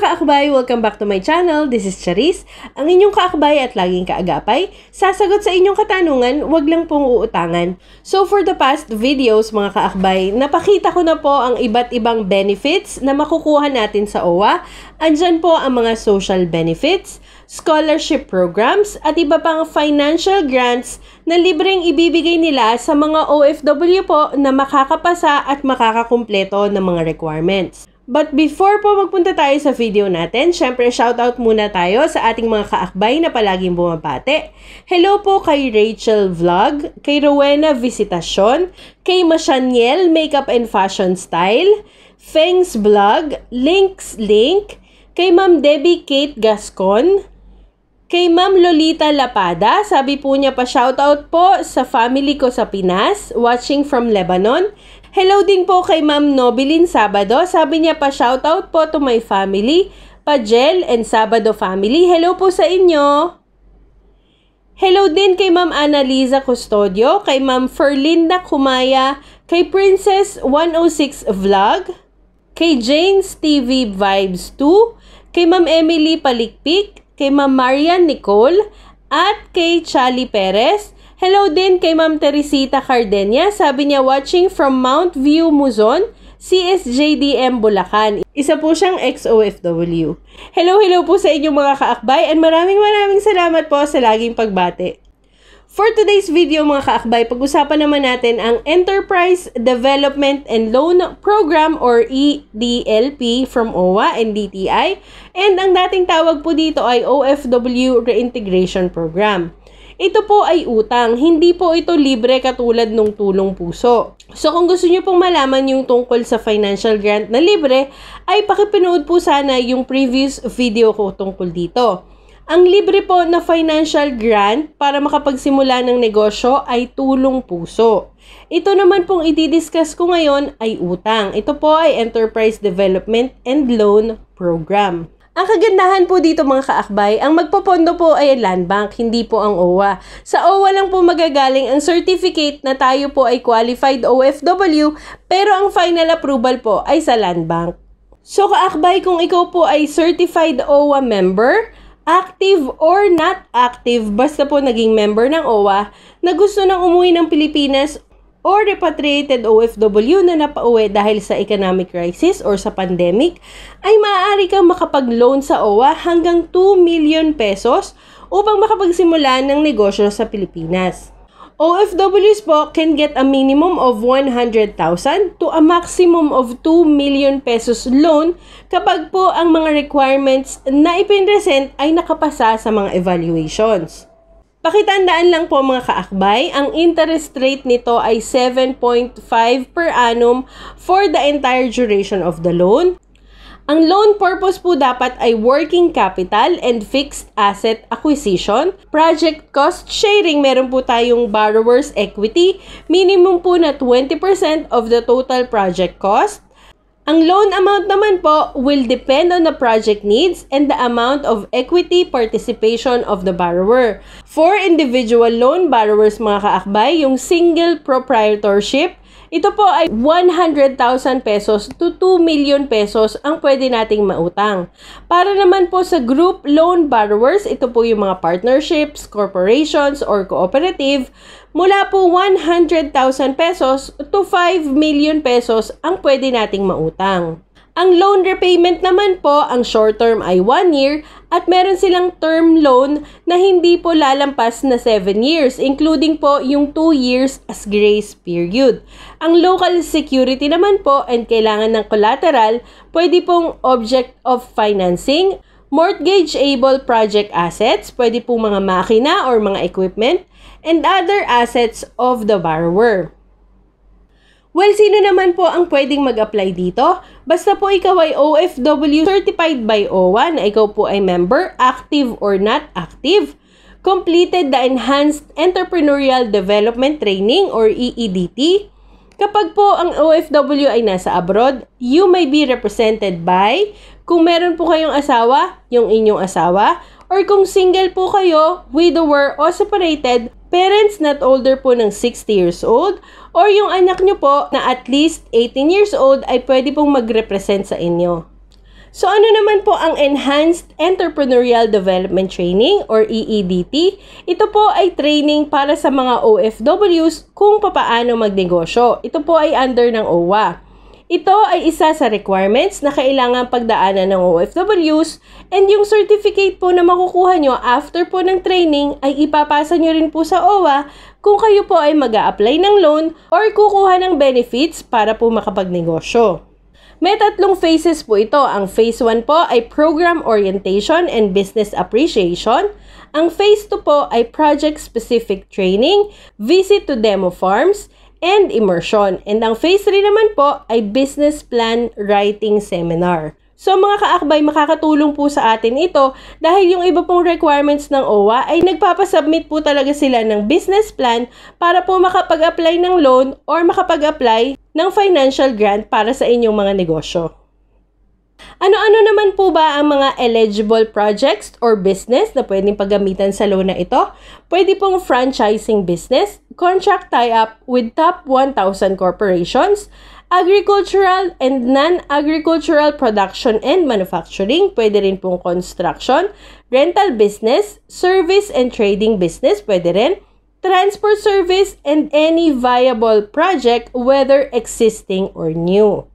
kaakbay! Welcome back to my channel. This is Charis, ang inyong kaakbay at laging kaagapay. Sasagot sa inyong katanungan, wag lang pong uutangan. So for the past videos mga kaakbay, napakita ko na po ang iba't ibang benefits na makukuha natin sa OWA. Andyan po ang mga social benefits, scholarship programs, at iba pang financial grants na libreng ibibigay nila sa mga OFW po na makakapasa at makakakumpleto ng mga requirements. But before po magpunta tayo sa video natin, syempre shoutout muna tayo sa ating mga kaakbay na palaging bumabate. Hello po kay Rachel Vlog, kay Rowena Visitacion, kay Mashaniel Makeup and Fashion Style, Feng's Vlog, Links Link, kay Ma'am Debbie Kate Gascon, kay Ma'am Lolita Lapada, sabi po niya pa shoutout po sa family ko sa Pinas, watching from Lebanon. Hello din po kay Ma'am Nobilin Sabado, sabi niya pa shoutout po to my family, Pajel and Sabado family. Hello po sa inyo. Hello din kay Ma'am Annaliza Custodio, kay Ma'am Ferlinda Kumaya, kay Princess 106 Vlog, kay Jane's TV Vibes 2, kay Ma'am Emily Palikpik, kay Ma'am Marian Nicole, at kay Chali Perez. Hello din kay Ma'am Teresita Cardenia, sabi niya watching from Mount View, Muzon, CSJDM, Bulacan. Isa po siyang ex-OFW. Hello po sa inyong mga kaakbay and maraming salamat po sa laging pagbate. For today's video mga kaakbay, pag-usapan naman natin ang Enterprise Development and Loan Program or EDLP from OWA and DTI, and ang dating tawag po dito ay OFW Reintegration Program. Ito po ay utang, hindi po ito libre katulad nung tulong puso. So kung gusto niyo pong malaman yung tungkol sa financial grant na libre, ay pakipanood po sana yung previous video ko tungkol dito. Ang libre po na financial grant para makapagsimula ng negosyo ay tulong puso. Ito naman pong i-discuss ko ngayon ay utang. Ito po ay Enterprise Development and Loan Program. Ang kagandahan po dito mga kaakbay, ang magpopondo po ay Land Bank, hindi po ang OWA. Sa OWA lang po magagaling ang certificate na tayo po ay qualified OFW, pero ang final approval po ay sa Land Bank. So kaakbay, kung ikaw po ay certified OWA member, active or not active, basta po naging member ng OWA, na gusto nang umuwi ng Pilipinas or repatriated OFW na napauwi dahil sa economic crisis or sa pandemic, ay maaari kang makapag-loan sa OWA hanggang 2 million pesos upang makapagsimula ng negosyo sa Pilipinas. OFWs po can get a minimum of 100,000 to a maximum of 2 million pesos loan kapag po ang mga requirements na ipinresent ay nakapasa sa mga evaluations. Pakitandaan lang po mga kaakbay, ang interest rate nito ay 7.5 per annum for the entire duration of the loan. Ang loan purpose po dapat ay working capital and fixed asset acquisition. Project cost sharing, meron po tayong borrower's equity, minimum po na 20% of the total project cost. Ang loan amount naman po will depend on the project needs and the amount of equity participation of the borrower. For individual loan borrowers mga kaakbay, yung single proprietorship, ito po ay 100,000 pesos to 2 million pesos ang pwede nating mautang. Para naman po sa group loan borrowers, ito po yung mga partnerships, corporations, or cooperative, mula po 100,000 pesos to 5 million pesos ang pwede nating mautang. Ang loan repayment naman po, ang short term ay 1 year at meron silang term loan na hindi po lalampas na 7 years, including po yung 2 years as grace period. Ang local security naman po and kailangan ng collateral, pwede pong object of financing, mortgage-able project assets, pwede pong mga makina or mga equipment, and other assets of the borrower. Well, sino naman po ang pwedeng mag-apply dito? Basta po ikaw ay OFW certified by OWA na ikaw po ay member, active or not active, completed the Enhanced Entrepreneurial Development Training or EEDT. Kapag po ang OFW ay nasa abroad, you may be represented by, kung meron po kayong asawa, yung inyong asawa, or kung single po kayo, widower o separated, parents not older po ng 60 years old, or yung anak nyo po na at least 18 years old ay pwede pong mag-represent sa inyo. So ano naman po ang Enhanced Entrepreneurial Development Training or EEDT? Ito po ay training para sa mga OFWs kung papaano magnegosyo. Ito po ay under ng OWA. Ito ay isa sa requirements na kailangan pagdaanan ng OFWs, and yung certificate po na makukuha nyo after po ng training ay ipapasa nyo rin po sa OWA kung kayo po ay mag-a-apply ng loan or kukuha ng benefits para po makapagnegosyo. May 3 phases po ito. Ang phase 1 po ay Program Orientation and Business Appreciation. Ang phase 2 po ay Project-Specific Training, Visit to Demo Farms, and Immersion. And ang phase 3 naman po ay Business Plan Writing Seminar. So mga kaakbay, makakatulong po sa atin ito dahil yung iba pong requirements ng OWA ay nagpapasubmit po talaga sila ng business plan para po makapag-apply ng loan or makapag-apply ng financial grant para sa inyong mga negosyo. Ano-ano naman po ba ang mga eligible projects or business na pwedeng paggamitan sa loan na ito? Pwede pong franchising business, contract tie-up with top 1,000 corporations, agricultural and non-agricultural production and manufacturing, pwede rin pong construction, rental business, service and trading business, pwede rin, transport service, and any viable project whether existing or new.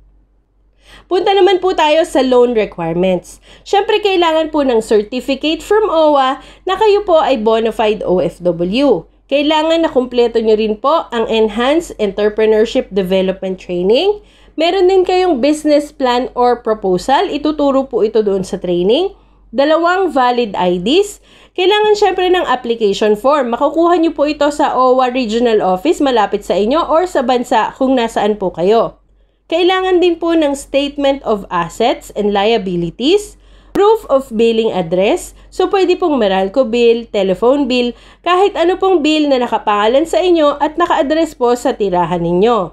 Punta naman po tayo sa loan requirements. Siyempre, kailangan po ng certificate from OWA na kayo po ay bona fide OFW. Kailangan na kumpleto nyo rin po ang Enhanced Entrepreneurship Development Training. Meron din kayong business plan or proposal. Ituturo po ito doon sa training. 2 valid IDs. Kailangan syempre ng application form. Makukuha nyo po ito sa OWA Regional Office malapit sa inyo or sa bansa kung nasaan po kayo. Kailangan din po ng Statement of Assets and Liabilities, proof of billing address. So, pwede pong Meralco bill, telephone bill, kahit ano pong bill na nakapangalan sa inyo at naka-address po sa tirahan ninyo.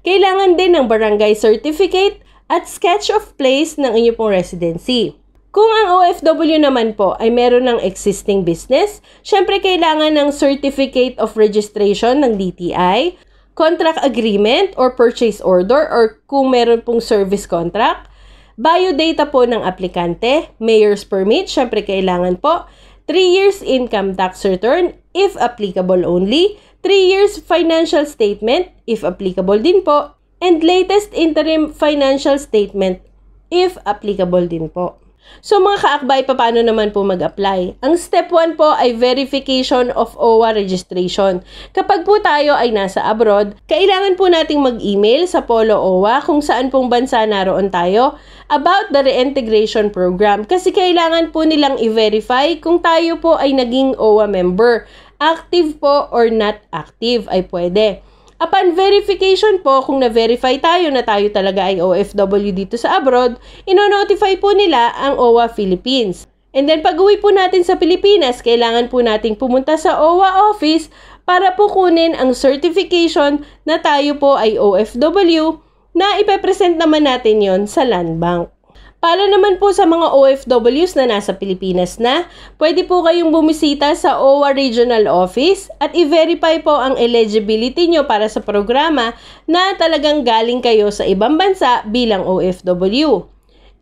Kailangan din ng barangay certificate at sketch of place ng inyo pong residency. Kung ang OFW naman po ay meron ng existing business, syempre kailangan ng Certificate of Registration ng DTI, contract agreement or purchase order or kung meron pong service contract, biodata po ng aplikante, mayor's permit, syempre kailangan po, 3 years income tax return, if applicable only, 3 years financial statement, if applicable din po, and latest interim financial statement, if applicable din po. So mga kaakbay, paano naman po mag-apply? Ang step 1 po ay verification of OWA registration. Kapag po tayo ay nasa abroad, kailangan po nating mag-email sa Polo OWA kung saan pong bansa naroon tayo about the reintegration program. Kasi kailangan po nilang i-verify kung tayo po ay naging OWA member. Active po or not active ay pwede. Upon verification po, kung na-verify tayo na tayo talaga ay OFW dito sa abroad, ino-notify po nila ang OWA Philippines. And then pag-uwi po natin sa Pilipinas, kailangan po nating pumunta sa OWA office para po kunin ang certification na tayo po ay OFW na ipepresent naman natin yon sa Land Bank. Para naman po sa mga OFWs na nasa Pilipinas na, pwede po kayong bumisita sa OWA Regional Office at i-verify po ang eligibility nyo para sa programa na talagang galing kayo sa ibang bansa bilang OFW.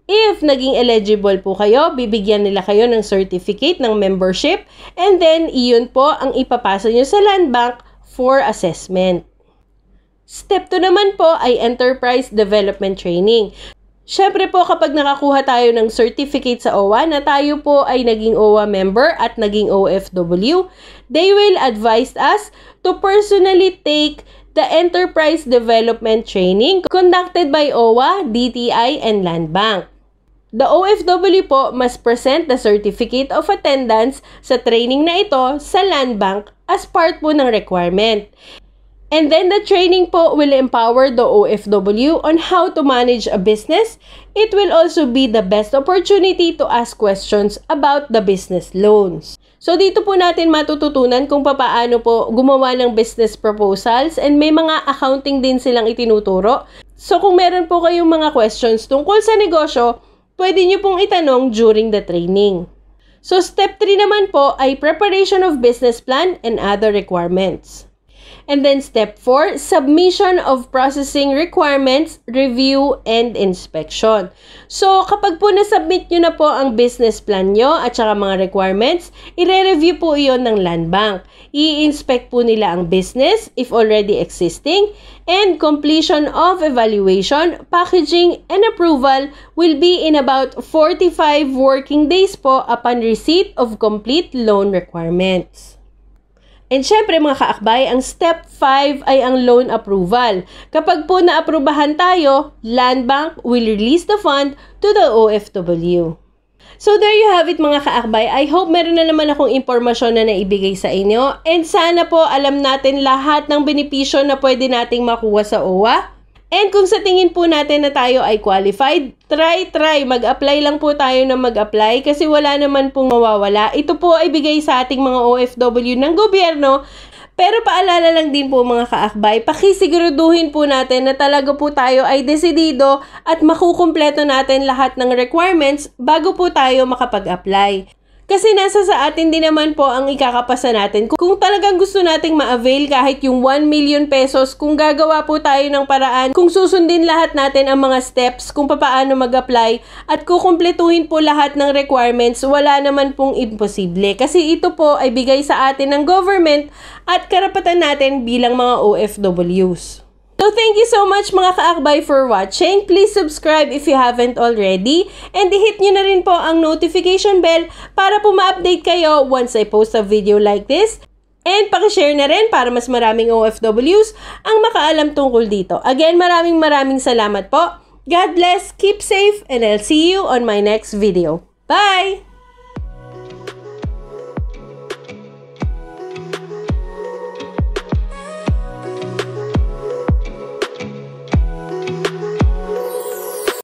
If naging eligible po kayo, bibigyan nila kayo ng certificate ng membership and then iyon po ang ipapasa nyo sa Land Bank for assessment. Step 2 naman po ay Enterprise Development Training. Siyempre po kapag nakakuha tayo ng certificate sa OWA na tayo po ay naging OWA member at naging OFW, they will advise us to personally take the Enterprise Development Training conducted by OWA, DTI, and Land Bank. The OFW po must present the certificate of attendance sa training na ito sa Land Bank as part po ng requirement. And then the training po will empower the OFW on how to manage a business. It will also be the best opportunity to ask questions about the business loans. So dito po natin matututunan kung paano po gumawa ng business proposals and may mga accounting din silang itinuturo. So kung meron po kayong mga questions tungkol sa negosyo, pwede nyo pong itanong during the training. So step 3 naman po ay preparation of business plan and other requirements. And then step 4, submission of processing requirements, review, and inspection. So, kapag po nasubmit nyo na po ang business plan nyo at saka mga requirements, i-review po iyon ng Land Bank. I-inspect po nila ang business if already existing, and completion of evaluation, packaging, and approval will be in about 45 working days po upon receipt of complete loan requirements. And syempre mga kaakbay, ang step 5 ay ang loan approval. Kapag po naaprubahan tayo, Land Bank will release the fund to the OFW. So there you have it mga kaakbay. I hope meron na naman akong impormasyon na naibigay sa inyo. And sana po alam natin lahat ng benepisyo na pwede nating makuha sa OWA. And kung sa tingin po natin na tayo ay qualified, try. Mag-apply lang po tayo na mag-apply kasi wala naman pong mawawala. Ito po ay bigay sa ating mga OFW ng gobyerno. Pero paalala lang din po mga kaakbay, pakisiguraduhin po natin na talaga po tayo ay desidido at makukumpleto natin lahat ng requirements bago po tayo makapag-apply. Kasi nasa sa atin din naman po ang ikakapasa natin. Kung talagang gusto nating ma-avail kahit yung 1 million pesos, kung gagawa po tayo ng paraan, kung susundin lahat natin ang mga steps kung paano mag-apply at kukumpletuhin po lahat ng requirements, wala naman pong imposible. Kasi ito po ay bigay sa atin ng government at karapatan natin bilang mga OFWs. So thank you so much mga kaakbay for watching. Please subscribe if you haven't already. And i-hit nyo na rin po ang notification bell para po ma-update kayo once I post a video like this. And pakishare na rin para mas maraming OFWs ang makaalam tungkol dito. Again, maraming salamat po. God bless, keep safe, and I'll see you on my next video. Bye!